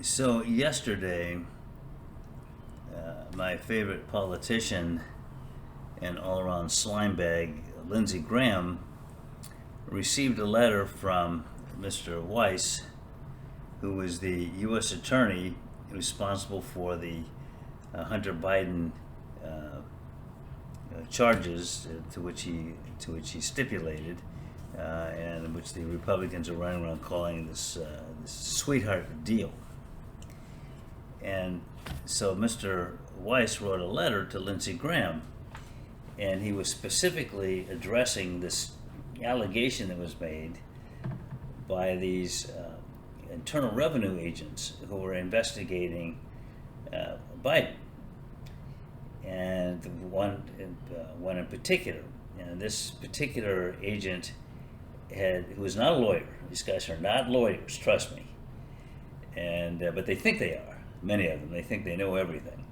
So yesterday, my favorite politician and all-around slime bag, Lindsay Graham, received a letter from Mr. Weiss, who was the U.S. attorney responsible for the Hunter Biden charges to which he stipulated, and which the Republicans are running around calling this sweetheart deal. And so Mr. Weiss wrote a letter to Lindsey Graham, and he was specifically addressing this allegation that was made by these Internal Revenue agents who were investigating Biden, and one in particular. And this particular agent who was not a lawyer. These guys are not lawyers, trust me. And but they think they are. Many of them, they think they know everything.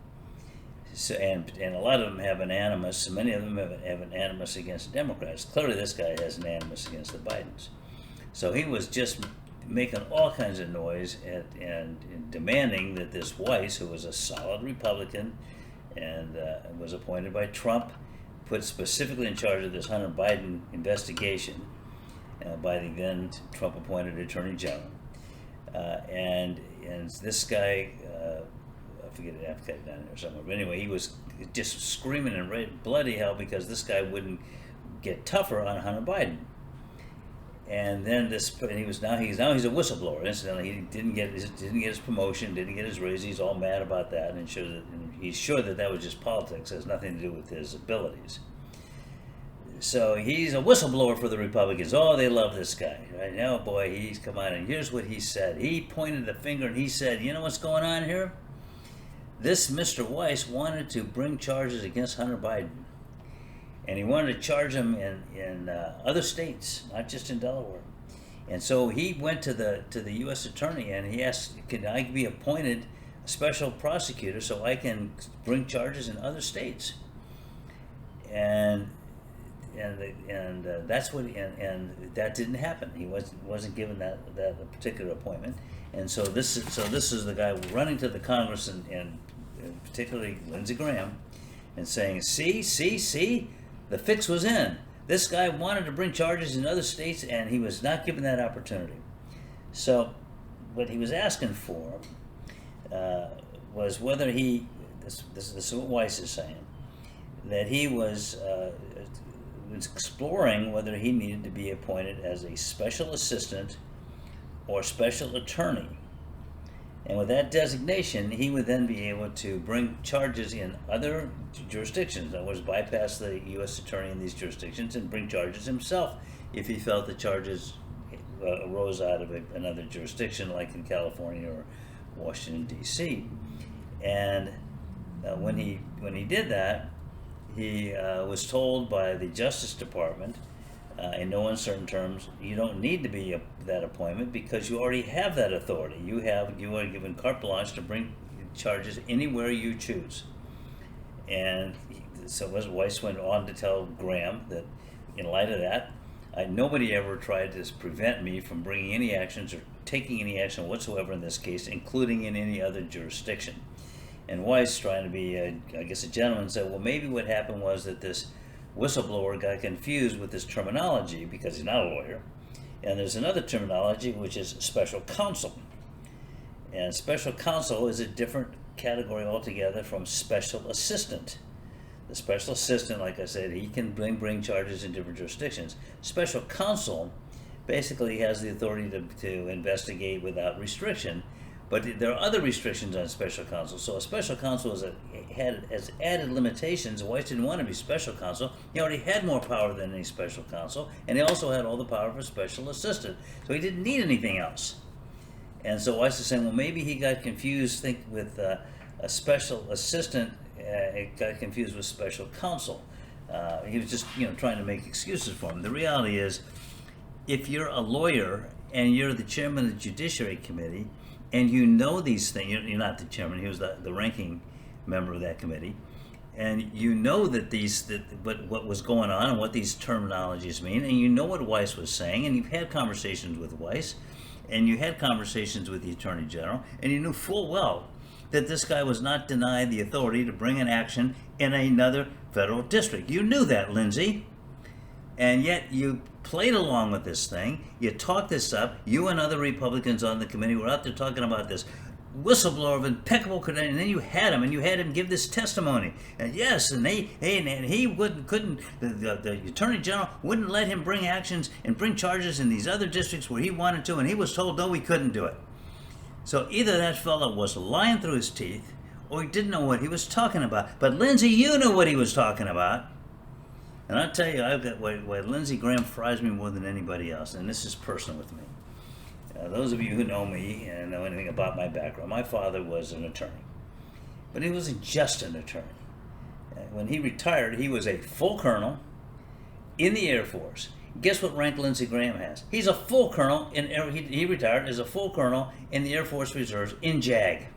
So, and a lot of them have an animus. Many of them have an animus against Democrats. Clearly, this guy has an animus against the Bidens. So he was just making all kinds of noise and demanding that this Weiss, who was a solid Republican and was appointed by Trump, put specifically in charge of this Hunter Biden investigation by the then Trump-appointed Attorney General. And this guy, I forget it, I've got it down there somewhere, but anyway, he was just screaming and bloody hell because this guy wouldn't get tougher on Hunter Biden. And then he's a whistleblower. Incidentally, he didn't get his promotion, didn't get his raise. He's all mad about that, and he's sure that was just politics. It has nothing to do with his abilities. So he's a whistleblower for the Republicans. Oh, they love this guy. Right now, boy, he's come out, and here's what he said. He pointed the finger and he said, "You know what's going on here? This Mr. Weiss wanted to bring charges against Hunter Biden, and he wanted to charge him in other states, not just in Delaware. And so he went to the U.S. attorney and he asked, "Can I be appointed a special prosecutor so I can bring charges in other states?" And that's what and that didn't happen. He wasn't given that particular appointment. And so this is the guy running to the Congress and particularly Lindsey Graham and saying, see, the fix was in. This guy wanted to bring charges in other states and he was not given that opportunity. So what he was asking for was whether this is what Weiss is saying, that he was exploring whether he needed to be appointed as a special assistant or special attorney. And with that designation, he would then be able to bring charges in other jurisdictions. In other words, bypass the U.S. attorney in these jurisdictions and bring charges himself if he felt the charges arose out of another jurisdiction, like in California or Washington, D.C. And when he did that, he was told by the Justice Department, in no uncertain terms, you don't need to be that appointment because you already have that authority. You are given carte blanche to bring charges anywhere you choose. And so Weiss went on to tell Graham that in light of that, nobody ever tried to prevent me from bringing any actions or taking any action whatsoever in this case, including in any other jurisdiction. And Weiss, trying to be, a gentleman, said, well, maybe what happened was that this whistleblower got confused with this terminology because he's not a lawyer. And there's another terminology, which is special counsel. And special counsel is a different category altogether from special assistant. The special assistant, like I said, he can bring charges in different jurisdictions. Special counsel basically has the authority to investigate without restriction. But there are other restrictions on special counsel. So a special counsel has added limitations. Weiss didn't want to be special counsel. He already had more power than any special counsel, and he also had all the power of a special assistant. So he didn't need anything else. And so Weiss is saying, well, maybe he got confused with a special assistant. It got confused with special counsel. He was just trying to make excuses for him. The reality is, if you're a lawyer and you're the chairman of the Judiciary Committee, and you know these things, you're not the chairman, he was the ranking member of that committee, and you know that what was going on and what these terminologies mean, and you know what Weiss was saying, and you've had conversations with Weiss, and you had conversations with the Attorney General, and you knew full well that this guy was not denied the authority to bring an action in another federal district. You knew that, Lindsay. And yet you played along with this thing. You talked this up. You and other Republicans on the committee were out there talking about this whistleblower of impeccable credentials, and then you had him give this testimony. And yes, and he couldn't. The Attorney General wouldn't let him bring actions and bring charges in these other districts where he wanted to, and he was told no, he couldn't do it. So either that fellow was lying through his teeth, or he didn't know what he was talking about. But Lindsay, you knew what he was talking about. And I'll tell you, I've got why Lindsay Graham fries me more than anybody else, and this is personal with me. Those of you who know me and know anything about my background, my father was an attorney. But he wasn't just an attorney. When he retired, he was a full colonel in the Air Force. Guess what rank Lindsay Graham has? He's a full colonel, he retired as a full colonel in the Air Force Reserves in JAG.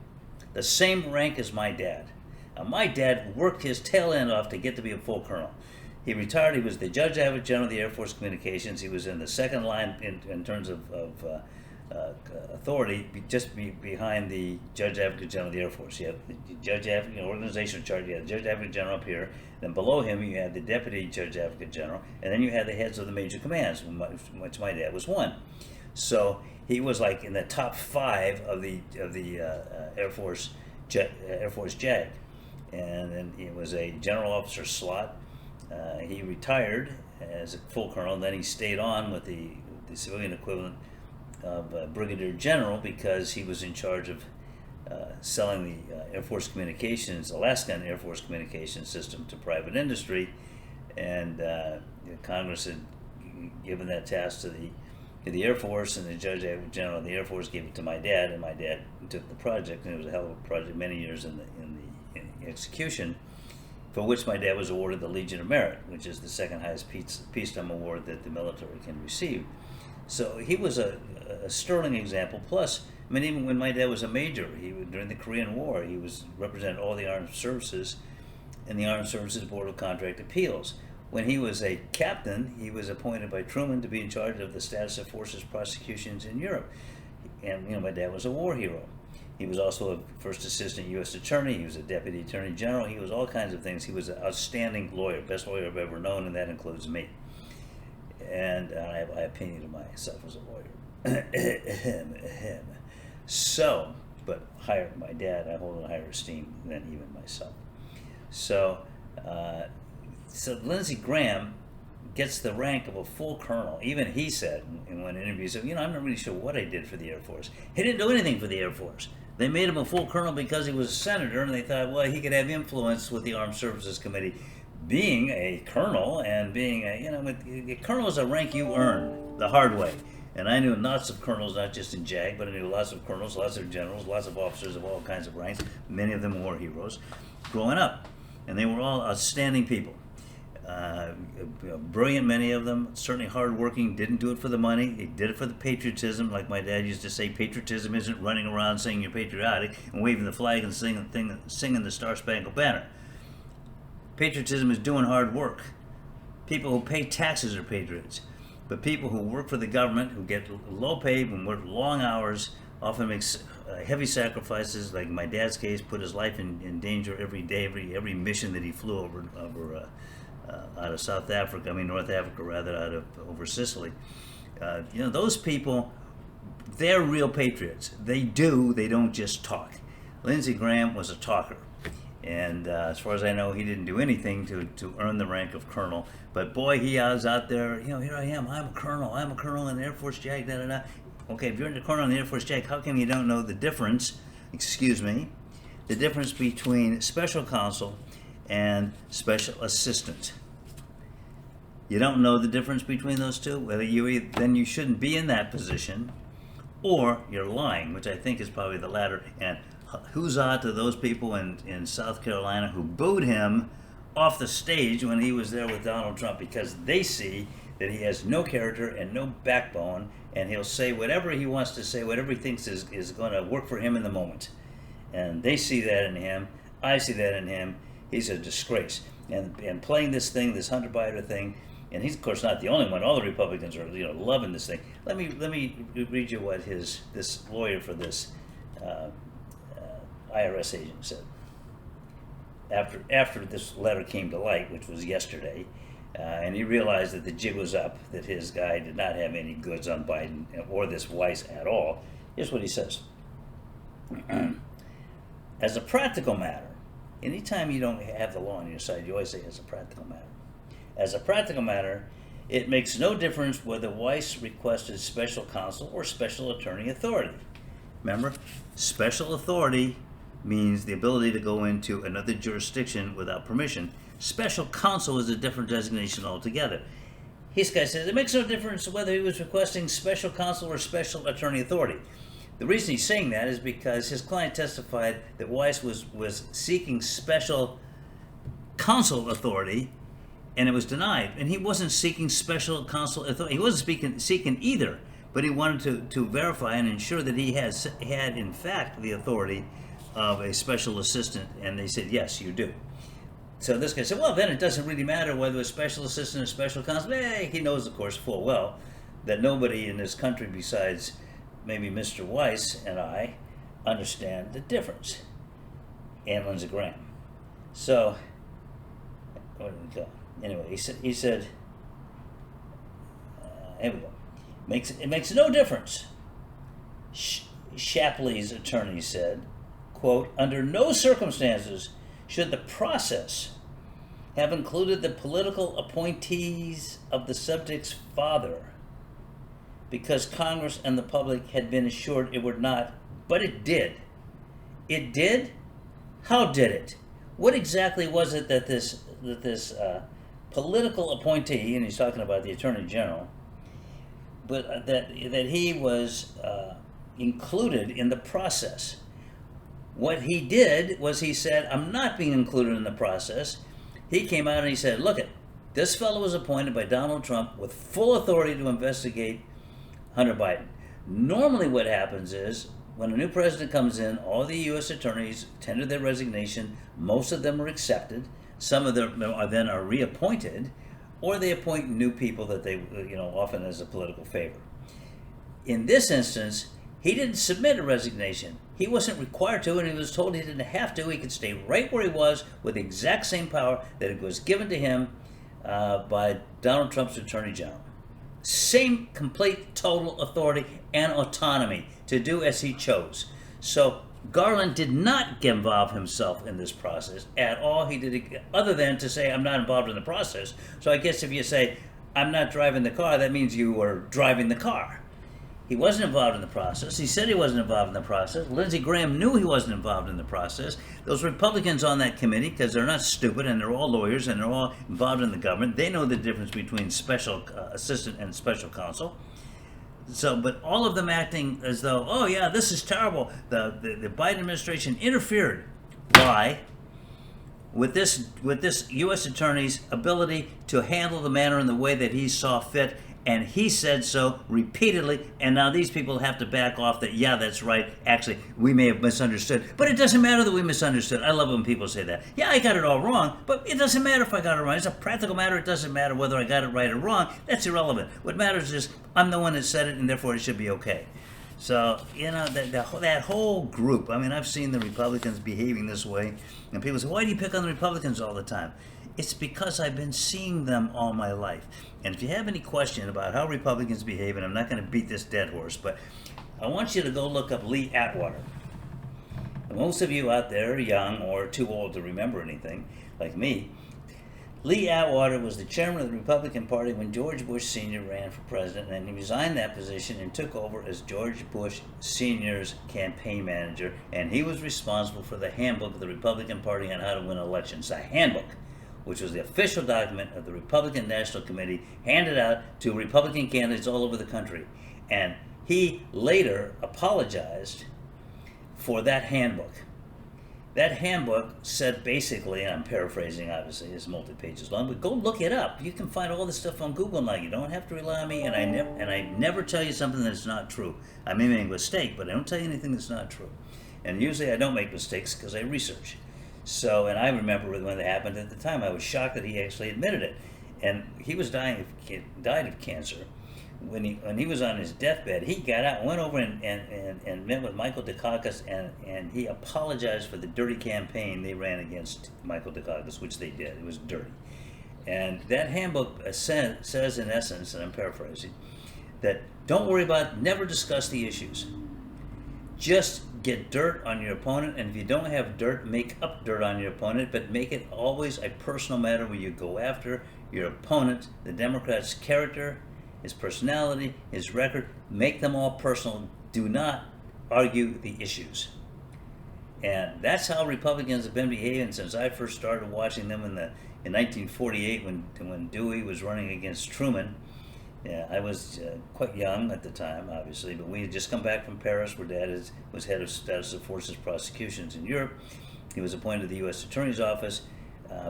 The same rank as my dad. Now, my dad worked his tail end off to get to be a full colonel. He retired. He was the Judge Advocate General of the Air Force Communications. He was in the second line in terms of authority, just behind the Judge Advocate General of the Air Force. You have the Judge Advocate organizational chart. You had the Judge Advocate General up here. Then below him, you had the Deputy Judge Advocate General, and then you had the heads of the major commands, which my dad was one. So he was like in the top 5 of the Air Force JAG, and then he was a general officer slot. He retired as a full colonel, and then he stayed on with the civilian equivalent of brigadier general because he was in charge of selling the Air Force Communications, Alaskan Air Force Communications system to private industry, and Congress had given that task to the Air Force, and the Judge Advocate General of the Air Force gave it to my dad, and my dad took the project, and it was a hell of a project, many years in the execution, for which my dad was awarded the Legion of Merit, which is the second highest peacetime award that the military can receive. So he was a sterling example. Plus, I mean, even when my dad was a major, during the Korean War, he represented all the armed services in the Armed Services Board of Contract Appeals. When he was a captain, he was appointed by Truman to be in charge of the status of forces prosecutions in Europe. And my dad was a war hero. He was also a first assistant U.S. attorney. He was a deputy attorney general. He was all kinds of things. He was an outstanding lawyer, best lawyer I've ever known, and that includes me. And I have my opinion of myself as a lawyer. So, but my dad, I hold in higher esteem than even myself. So Lindsey Graham gets the rank of a full colonel. Even he said in one interview, he said, I'm not really sure what I did for the Air Force. He didn't do anything for the Air Force. They made him a full colonel because he was a senator, and they thought, well, he could have influence with the Armed Services Committee. Being a colonel and being a colonel is a rank you earn the hard way. And I knew lots of colonels, not just in JAG, but I knew lots of colonels, lots of generals, lots of officers of all kinds of ranks, many of them war heroes, growing up. And they were all outstanding people. Brilliant, many of them, certainly hardworking, didn't do it for the money, they did it for the patriotism. Like my dad used to say, patriotism isn't running around saying you're patriotic and waving the flag and singing the Star Spangled Banner. Patriotism is doing hard work. People who pay taxes are patriots, but people who work for the government, who get low pay and work long hours, often make heavy sacrifices. Like in my dad's case, put his life in danger every day, every mission that he flew over out of South Africa, North Africa rather, over Sicily. Those people, they're real patriots. They don't just talk. Lindsey Graham was a talker. And as far as I know, he didn't do anything to earn the rank of colonel. But boy, he was out there, here I am, I'm a colonel in the Air Force JAG, da-da-da. Okay, if you're a colonel in the Air Force JAG, how come you don't know the difference between special counsel and special assistant? You don't know the difference between those two? Well, then you shouldn't be in that position, or you're lying, which I think is probably the latter. And huzzah to those people in South Carolina who booed him off the stage when he was there with Donald Trump, because they see that he has no character and no backbone, and he'll say whatever he wants to say, whatever he thinks is going to work for him in the moment. And they see that in him. I see that in him. He's a disgrace. And playing this thing, this Hunter Biden thing, And he's, of course, not the only one. All the Republicans are, loving this thing. Let me read you what this lawyer for this IRS agent said. After this letter came to light, which was yesterday, and he realized that the jig was up, that his guy did not have any goods on Biden or this Weiss at all. Here's what he says. As a practical matter, anytime you don't have the law on your side, you always say as a practical matter. As a practical matter, it makes no difference whether Weiss requested special counsel or special attorney authority. Remember, special authority means the ability to go into another jurisdiction without permission. Special counsel is a different designation altogether. This guy says it makes no difference whether he was requesting special counsel or special attorney authority. The reason he's saying that is because his client testified that Weiss was seeking special counsel authority, and it was denied. And he wasn't seeking special counsel authority. He wasn't seeking either, but he wanted to verify and ensure that he had in fact the authority of a special assistant, and they said, yes, you do. So this guy said, well, then it doesn't really matter whether a special assistant or special counsel. He knows, of course, full well that nobody in this country besides maybe Mr. Weiss and I understand the difference. And Lindsay Graham. So, where did we go? Anyway, he said, here we go. It makes no difference. Shapley's attorney said, quote, under no circumstances should the process have included the political appointees of the subject's father, because Congress and the public had been assured it would not, but it did. It did? How did it? What exactly was it that this political appointee, and he's talking about the Attorney General, but that he was included in the process? What he did was he said, I'm not being included in the process. He came out and he said, look it, this fellow was appointed by Donald Trump with full authority to investigate Hunter Biden. Normally what happens is when a new president comes in, all the U.S. attorneys tender their resignation. Most of them are accepted. Some of them are reappointed, or they appoint new people that they, often as a political favor. In this instance, he didn't submit a resignation. He wasn't required to, and he was told he didn't have to. He could stay right where he was with the exact same power that it was given to him by Donald Trump's Attorney General. Same complete, total authority and autonomy to do as he chose. So Garland did not involve himself in this process at all. He did it other than to say, I'm not involved in the process. So I guess if you say, I'm not driving the car, that means you were driving the car. He wasn't involved in the process. He said he wasn't involved in the process. Lindsey Graham knew he wasn't involved in the process. Those Republicans on that committee, because they're not stupid and they're all lawyers and they're all involved in the government, they know the difference between special assistant and special counsel. So, but all of them acting as though, oh yeah, this is terrible. The Biden administration interfered. Why? With this U.S. attorney's ability to handle the matter in the way that he saw fit. And he said so repeatedly, and now these people have to back off that, yeah, that's right, actually, we may have misunderstood. But it doesn't matter that we misunderstood. I love when people say that. Yeah, I got it all wrong, but it doesn't matter if I got it wrong. It's a practical matter. It doesn't matter whether I got it right or wrong. That's irrelevant. What matters is I'm the one that said it, and therefore it should be okay. So, that whole group, I mean, I've seen the Republicans behaving this way, and people say, why do you pick on the Republicans all the time? It's because I've been seeing them all my life. And if you have any question about how Republicans behave, and I'm not going to beat this dead horse, but I want you to go look up Lee Atwater. Most of you out there are young or too old to remember anything, like me. Lee Atwater was the chairman of the Republican Party when George Bush Sr. ran for president, and he resigned that position and took over as George Bush Sr.'s campaign manager, and he was responsible for the handbook of the Republican Party on how to win elections, a handbook, which was the official document of the Republican National Committee, handed out to Republican candidates all over the country. And he later apologized for that handbook. That handbook said basically, and I'm paraphrasing obviously, it's multi-pages long, but go look it up. You can find all this stuff on Google now. You don't have to rely on me, and I never tell you something that's not true. I may make a mistake, but I don't tell you anything that's not true. And usually I don't make mistakes because I research. So, and I remember when it happened at the time, I was shocked that he actually admitted it. and he was died of cancer. When he was on his deathbed, he got out, went over and met with Michael Dukakis, and he apologized for the dirty campaign they ran against Michael Dukakis, which they did. It was dirty. And that handbook says in essence, and I'm paraphrasing, that don't worry about, never discuss the issues. Just get dirt on your opponent, and if you don't have dirt, make up dirt on your opponent, but make it always a personal matter where you go after your opponent, the Democrat's character, his personality, his record, make them all personal. Do not argue the issues. And that's how Republicans have been behaving since I first started watching them in 1948 when Dewey was running against Truman. Yeah, I was quite young at the time, obviously, but we had just come back from Paris, where Dad was head of Status of Forces prosecutions in Europe. He was appointed to the U.S. Attorney's Office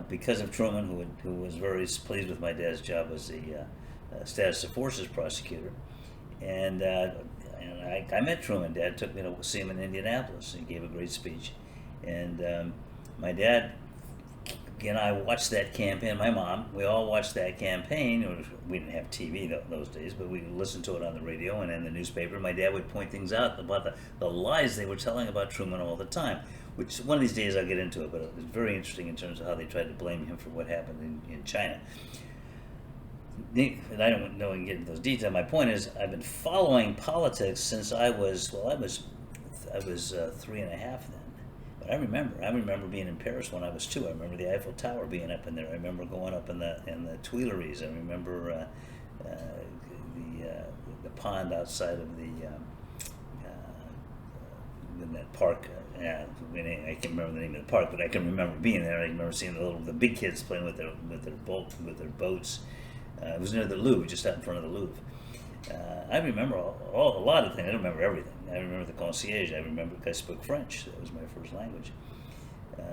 because of Truman, who was very pleased with my dad's job as the Status of Forces prosecutor. And I met Truman. Dad took me to see him in Indianapolis. He gave a great speech. And my dad and I watched that campaign. My mom, we all watched that campaign. We didn't have TV those days, but we listened to it on the radio and in the newspaper. My dad would point things out about the lies they were telling about Truman all the time, which one of these days I'll get into it, but it was very interesting in terms of how they tried to blame him for what happened in China. And I don't know and get into those details. My point is, I've been following politics since I was 3.5 then. But I remember being in Paris when I was 2. I remember the Eiffel Tower being up in there. I remember going up in the Tuileries. I remember the pond outside of in that park. I can't remember the name of the park, but I can remember being there. I remember seeing the big kids playing with their boats. It was near the Louvre, just out in front of the Louvre. I remember a lot of things. I don't remember everything. I remember the concierge. I remember I spoke French. That was my first language.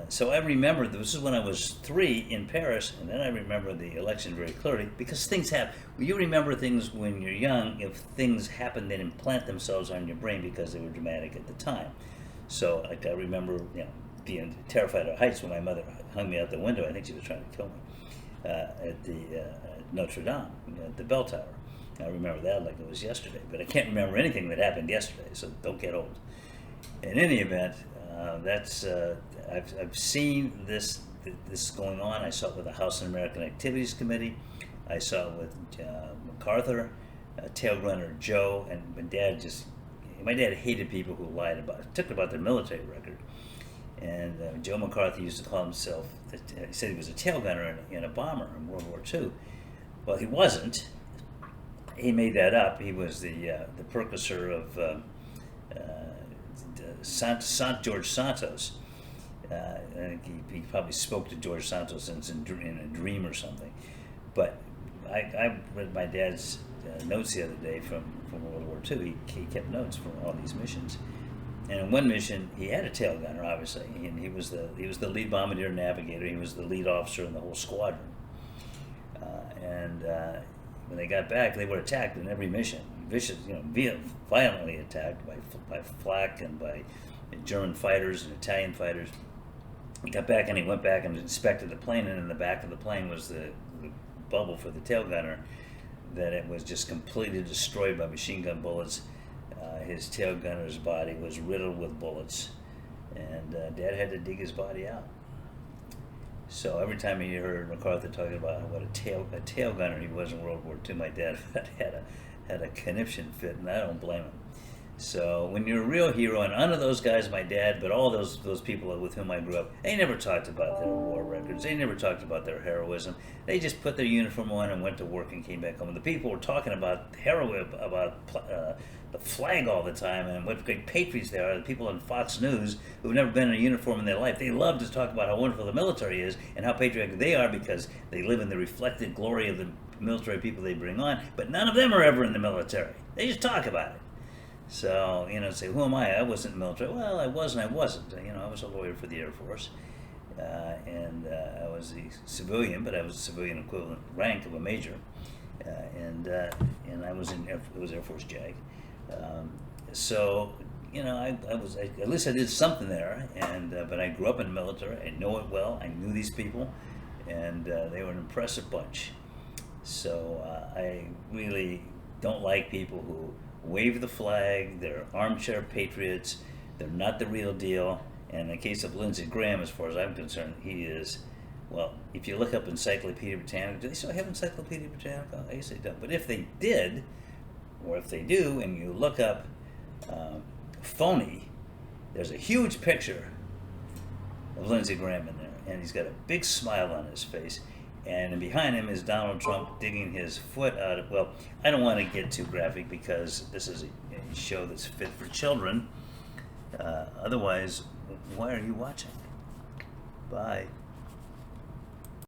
So I remember, this is when I was 3 in Paris, and then I remember the election very clearly, because things happen. You remember things when you're young. If things happen, they implant themselves on your brain because they were dramatic at the time. So I remember being terrified of heights when my mother hung me out the window. I think she was trying to kill me at the Notre Dame, at the bell tower. I remember that like it was yesterday, but I can't remember anything that happened yesterday, so don't get old. In any event, I've seen this going on. I saw it with the House Un-American Activities Committee. I saw it with MacArthur, Tail Gunner Joe, and my dad hated people who talked about their military record. And Joe MacArthur used to call himself, he said he was a tail gunner in a bomber in World War II. Well, he wasn't. He made that up. He was the precursor of George Santos. I think he probably spoke to George Santos in a dream or something. But I read my dad's notes the other day from World War II. He kept notes from all these missions. And in one mission, he had a tail gunner, obviously, and he was the lead bombardier navigator. He was the lead officer in the whole squadron. When they got back, they were attacked in every mission, violently attacked by flak and by German fighters and Italian fighters. He got back and he went back and inspected the plane, and in the back of the plane was the bubble for the tail gunner, that it was just completely destroyed by machine gun bullets. His tail gunner's body was riddled with bullets, and Dad had to dig his body out. So every time he heard MacArthur talking about what a tail gunner he was in World War II, my dad had a conniption fit, and I don't blame him. So when you're a real hero, and none of those guys, my dad, but all those people with whom I grew up, they never talked about their war records. They never talked about their heroism. They just put their uniform on and went to work and came back home. And the people were talking about heroism, about the flag all the time, and what great patriots they are. The people on Fox News who've never been in a uniform in their life, they love to talk about how wonderful the military is and how patriotic they are because they live in the reflected glory of the military people they bring on. But none of them are ever in the military. They just talk about it. So, say, who am I? I wasn't military. Well, I was and I wasn't. I was a lawyer for the Air Force. And I was a civilian, but I was a civilian equivalent rank of a major. And I was Air Force JAG. So, at least I did something there. But I grew up in the military. I know it well. I knew these people. And they were an impressive bunch. So I really don't like people who wave the flag. They're armchair patriots. They're not the real deal. And in the case of Lindsay Graham, as far as I'm concerned, he is, well, if you look up Encyclopedia Britannica, do they still have Encyclopedia Britannica? I guess they don't. But if they did, or if they do, and you look up phony, there's a huge picture of Lindsey Graham in there, and he's got a big smile on his face, and behind him is Donald Trump digging his foot out of, well, I don't want to get too graphic because this is a show that's fit for children. Otherwise, why are you watching? Bye.